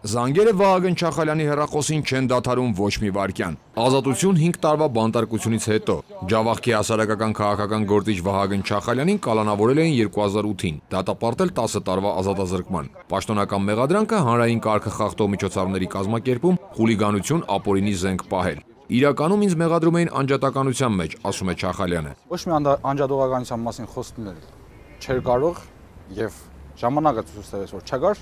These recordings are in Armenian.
Զանգերը Վահագն Չախալյանի հեռախոսին չեն դադարում ոչ մի վայրկյան։ Ազատություն 5 տարվա բանտարկությունից հետո Ջավախքի հասարակական քաղաքական գործիչ Վահագն Չախալյանին կալանավորել էին 2008-ին, դատապարտել 10 տարվա ազատազրկման։ Պաշտոնական մեղադրանքը հանրային կարգը խախտող միջոցառումների կազմակերպում, խուլիգանություն, ապօրինի զենք պահել։ Իրականում ինձ մեղադրում էին անջատականության մեջ, ասում է Չախալյանը։ Ոչ մի անջատողականության մասին խոսքնել չէր կարող եւ ժամանակը ցույց տվեց, որ չկար,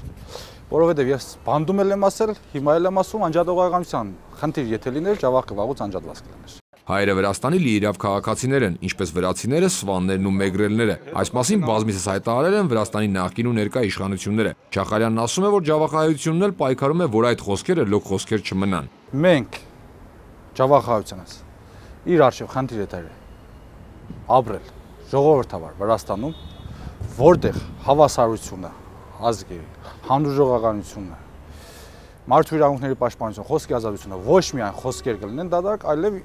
որովհետեւ ես բանդում եմ ասել, հիմա էլ եմ ասում անջատողականության խնդիր եթե լիներ, Ջավախքը վաղուց անջատված կլիներ։ Հայերը Վրաստանի լիիրավ քաղաքացիներ են, ինչպես վրացիները, սվաններն ու մեգրելները։ Այս մասին բազմիցս հայտարարել են Վրաստանի նախկին ու ներկա իշխանությունները։ Չախալյանն ասում է, որ ջավախահայությունն էլ պայքարում է, որ այդ խոսքերը լոկ խոսքեր չմնան։ Մենք Ջավախահայությունս իր արժեվ խնդիր է դրել ապրել ժողովրդավար Վրաստանում, որտեղ հավասարությունը, ազգի, հանրուժողականությունը, մարդու իրավունքների պաշտպանությունը, խոսքի ազատությունը ոչ միայն խոսքեր կլինեն դատարկ, այլև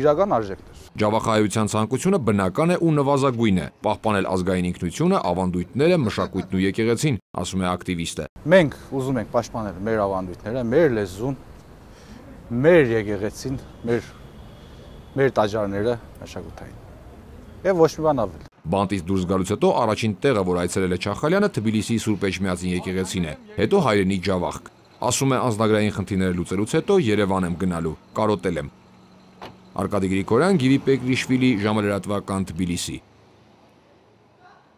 իրական արժեքներ։ Ջավախահայության ցանկությունը բնական է ու նվազագույն է, պահպանել ազգային ինքնությունը, ավանդույթները, մշակույթն ու եկեղեցին, ասում է ակտիվիստը։ Մենք ուզում ենք պաշտպանել մեր ավանդույթները, մեր լեզուն, մեր եկեղեցին, մեր տաճարները մշակութային։ Եվ ոչ մի բան ավել։ Բանտից դուրս գալուց հետո առաջին տեղը, որ այցելել է Չախալյանը, Թբիլիսիի Սուրբ Էջմիածին եկեղեցին է, հետո հայրենի Ջավախք։ Ասում է անձնագրային խնդիրները լուծելուց հետո Երևան եմ գնալու, կարոտել եմ։ Արկադի Գրիգորյան, Գիվի Պեգրիշվիլի, ժամը լրատվական, Թբիլիսի։